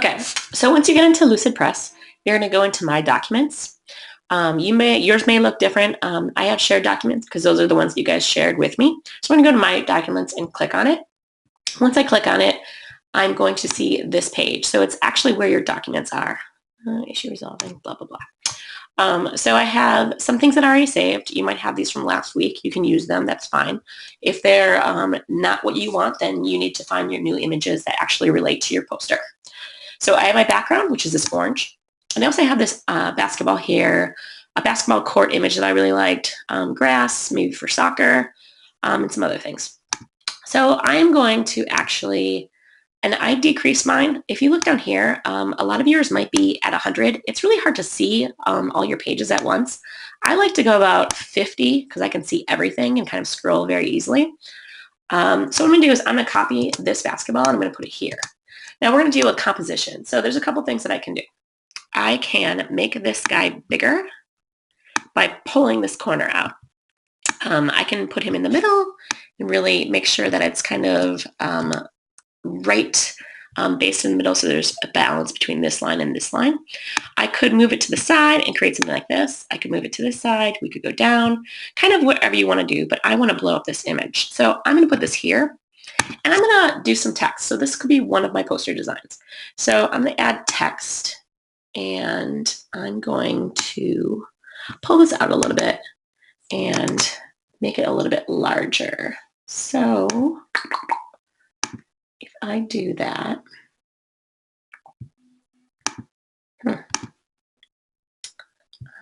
Okay, so once you get into Lucid Press, you're going to go into My Documents. Yours may look different. I have shared documents because those are the ones that you guys shared with me. So I'm going to go to My Documents and click on it. Once I click on it, I'm going to see this page. So it's actually where your documents are. Issue resolving, blah, blah, blah. So I have some things that are already saved. You might have these from last week. You can use them. That's fine. If they're not what you want, then you need to find your new images that actually relate to your poster. So I have my background, which is this orange. And I also have this basketball here, a basketball court image that I really liked, grass, maybe for soccer, and some other things. So I am going to actually, and I decrease mine. If you look down here, a lot of yours might be at 100. It's really hard to see all your pages at once. I like to go about 50 because I can see everything and kind of scroll very easily. So what I'm going to do is I'm going to copy this basketball and I'm going to put it here. Now we're going to do a composition. So there's a couple things that I can do. I can make this guy bigger by pulling this corner out. I can put him in the middle and really make sure that it's kind of right based in the middle, so there's a balance between this line and this line. I could move it to the side and create something like this. I could move it to this side. We could go down, kind of whatever you want to do, but I want to blow up this image. So I'm going to put this here, and I'm going to do some text. So this could be one of my poster designs. So I'm going to add text, and I'm going to pull this out a little bit and make it a little bit larger. So if I do that,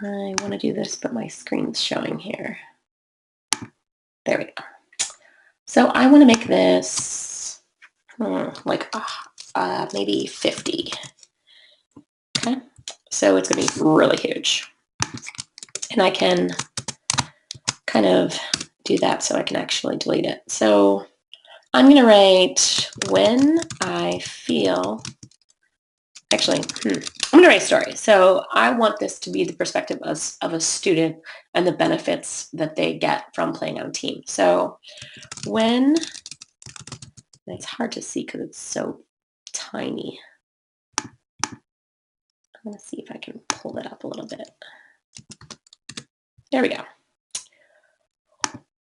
I want to do this, but my screen's showing here. There we go. So I want to make this like maybe 50. Okay, so it's going to be really huge. And I can kind of do that so I can actually delete it. So I'm going to write when I feel, actually, I'm going to write a story. So I want this to be the perspective of a student and the benefits that they get from playing on a team. So when, it's hard to see because it's so tiny. I'm going to see if I can pull it up a little bit. There we go.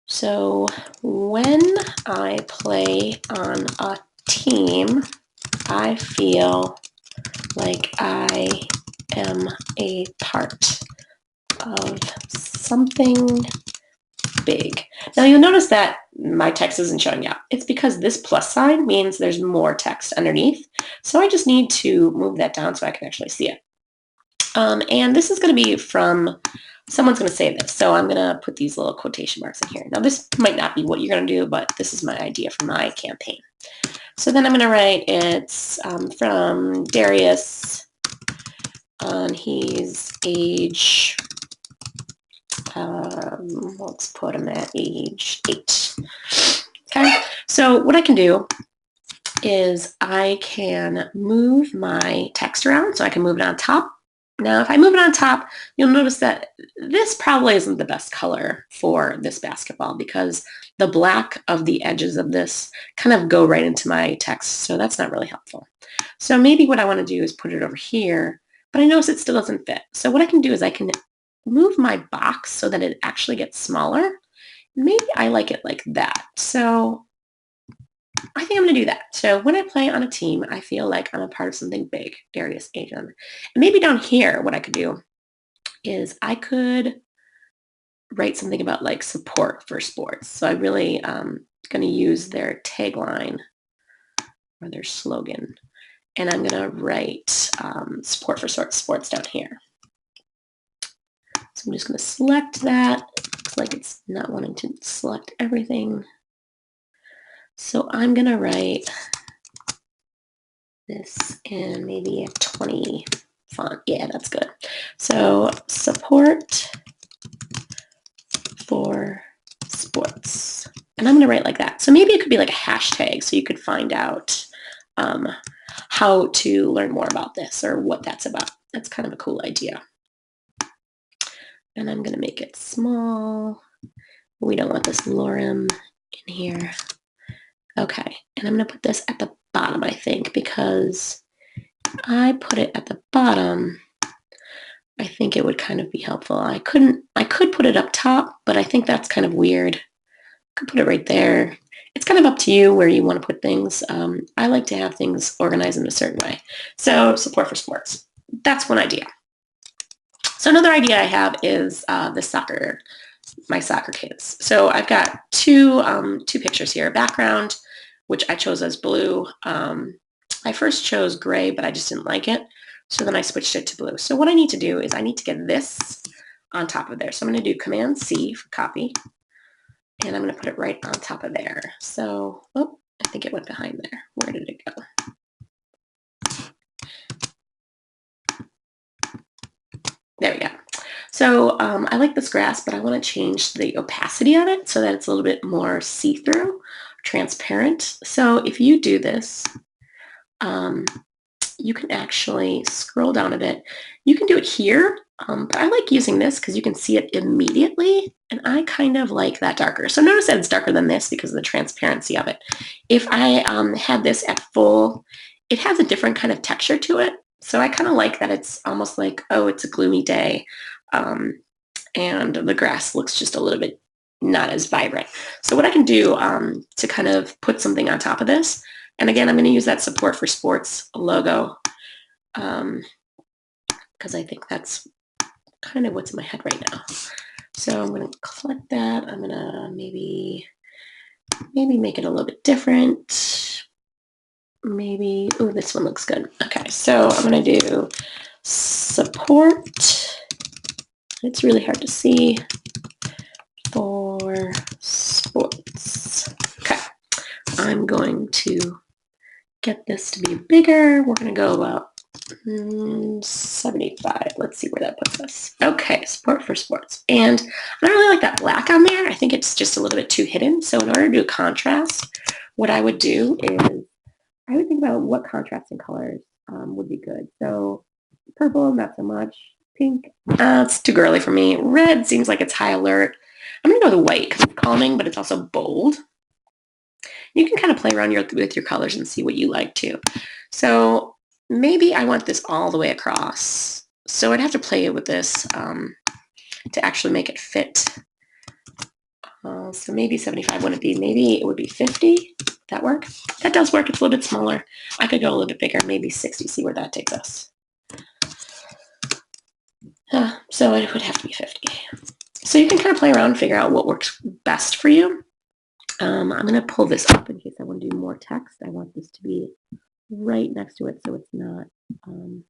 So when I play on a team, I feel like I am a part of something big. Now you'll notice that my text isn't showing up. It's because this plus sign means there's more text underneath. So I just need to move that down so I can actually see it. And this is going to be from, someone's going to say this. So I'm going to put these little quotation marks in here. Now this might not be what you're going to do, but this is my idea for my campaign. So then I'm going to write it's from Darius on his age, let's put him at age 8. Okay, so what I can do is I can move my text around, so I can move it on top. Now, if I move it on top, you'll notice that this probably isn't the best color for this basketball because the black of the edges of this kind of go right into my text, so that's not really helpful. So maybe what I want to do is put it over here, but I notice it still doesn't fit. So what I can do is I can move my box so that it actually gets smaller. Maybe I like it like that. So I think I'm going to do that. So when I play on a team, I feel like I'm a part of something big, Darius Agent. And maybe down here, what I could do is I could write something about like support for sports. So I really going to use their tagline or their slogan. And I'm going to write support for sports down here. So I'm just going to select that. Looks like it's not wanting to select everything. So I'm going to write this in maybe a 20 font. Yeah, that's good. So support for sports. And I'm going to write like that. So maybe it could be like a hashtag so you could find out how to learn more about this or what that's about. That's kind of a cool idea. And I'm going to make it small. We don't want this lorem in here. Okay, and I'm going to put this at the bottom, I think, because I put it at the bottom, I think it would kind of be helpful. I could put it up top, but I think that's kind of weird. I could put it right there. It's kind of up to you where you want to put things. I like to have things organized in a certain way. So support for sports. That's one idea. So another idea I have is my soccer kids. So I've got two pictures here. Background, which I chose as blue. I first chose gray, but I just didn't like it. So then I switched it to blue. So what I need to do is I need to get this on top of there. So I'm going to do Command C for copy, and I'm going to put it right on top of there. So, oh, I think it went behind there. Where did it go? There we go. So I like this grass, but I want to change the opacity of it so that it's a little bit more see-through, transparent. So if you do this, you can actually scroll down a bit. You can do it here, but I like using this because you can see it immediately, and I kind of like that darker. So notice that it's darker than this because of the transparency of it. If I had this at full, it has a different kind of texture to it. So I kind of like that it's almost like, oh, it's a gloomy day, and the grass looks just a little bit not as vibrant. So what I can do to kind of put something on top of this, and again, I'm going to use that support for sports logo because I think that's kind of what's in my head right now. So I'm going to click that. I'm going to maybe make it a little bit different. Maybe, oh, this one looks good. Okay, so I'm going to do support. It's really hard to see for sports. Okay, I'm going to get this to be bigger. We're going to go about 75. Let's see where that puts us. Okay, support for sports. And I don't really like that black on there. I think it's just a little bit too hidden. So in order to do contrast, what I would do is I would think about what contrasting colors would be good. So purple, not so much. Pink, it's too girly for me. Red seems like it's high alert. I'm going to go with white because it's calming, but it's also bold. You can kind of play around with your colors and see what you like too. So maybe I want this all the way across. So I'd have to play with this to actually make it fit. So maybe 75 wouldn't be. Maybe it would be 50. Would that work? That does work. It's a little bit smaller. I could go a little bit bigger, maybe 60, see where that takes us. So it would have to be 50. So you can kind of play around and figure out what works best for you. I'm going to pull this up in case I want to do more text. I want this to be right next to it so it's not going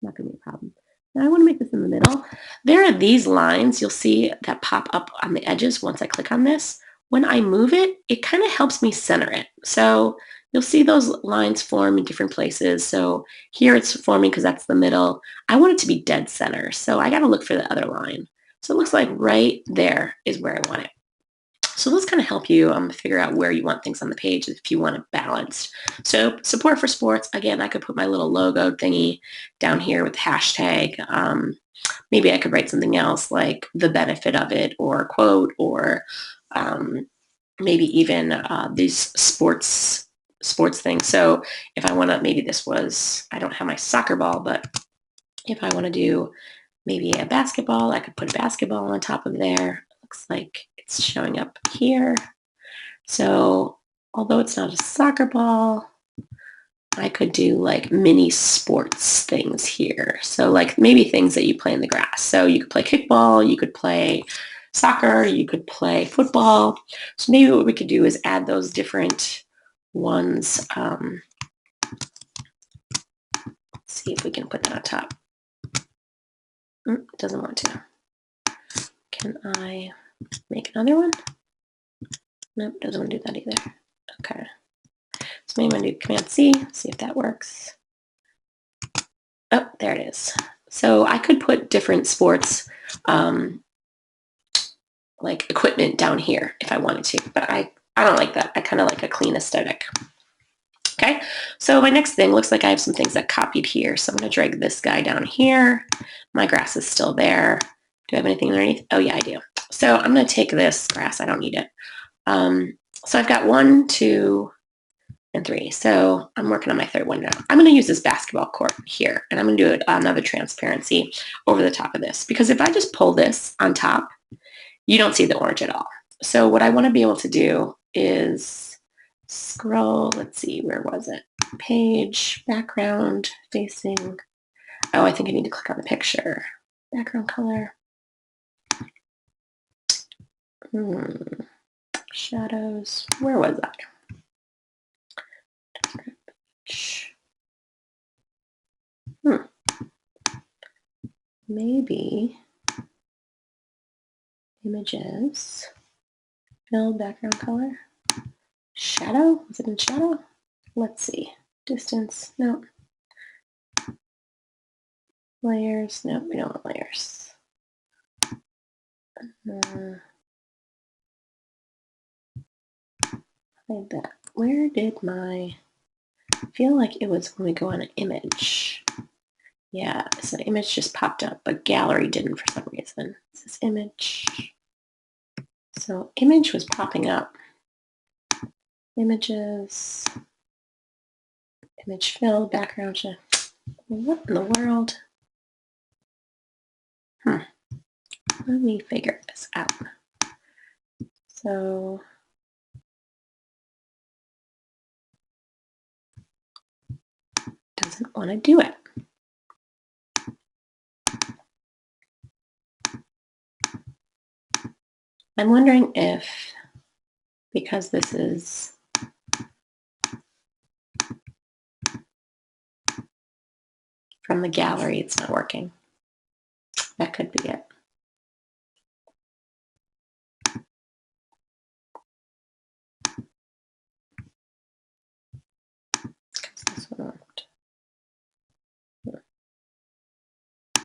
to be a problem. Now I want to make this in the middle. There are these lines you'll see that pop up on the edges once I click on this. When I move it, it kind of helps me center it. So you'll see those lines form in different places. So here it's forming because that's the middle. I want it to be dead center. So I got to look for the other line. So it looks like right there is where I want it. So those kind of help you figure out where you want things on the page if you want it balanced. So support for sports, again, I could put my little logo thingy down here with the hashtag. Maybe I could write something else like the benefit of it or a quote or maybe even these sports things. So if I want to, maybe this was, I don't have my soccer ball, but if I want to do maybe a basketball, I could put a basketball on top of there. Looks like it's showing up here. So although it's not a soccer ball, I could do like mini sports things here. So like maybe things that you play in the grass. So you could play kickball, you could play soccer, you could play football. So maybe what we could do is add those different ones. Let's see if we can put that on top. It doesn't want to. Can I make another one? Nope, doesn't want to do that either. Okay. So maybe I'm going to do Command C, see if that works. Oh, there it is. So I could put different sports like equipment down here if I wanted to, but I don't like that. I kind of like a clean aesthetic. Okay, so my next thing looks like I have some things that copied here. So I'm going to drag this guy down here. My grass is still there. Do I have anything underneath? Oh yeah, I do. So I'm going to take this grass. I don't need it. So I've got 1, 2, and 3. So I'm working on my third one now. I'm going to use this basketball court here, and I'm going to do another transparency over the top of this, because if I just pull this on top, you don't see the orange at all. So what I want to be able to do is scroll. Let's see, where was it? Page, background, facing. Oh, I think I need to click on the picture. Background color. Shadows. Where was I? Maybe images. Fill background color. Shadow? Was it in shadow? Let's see. Distance. No. Layers. No, we don't want layers. Hide that. Where did my... I feel like it was when we go on an image. Yeah, so the image just popped up, but gallery didn't for some reason. This is image. So image was popping up. Images. Image fill, background shift. What in the world? Let me figure this out. So doesn't want to do it. I'm wondering if, because this is from the gallery, it's not working. That could be it.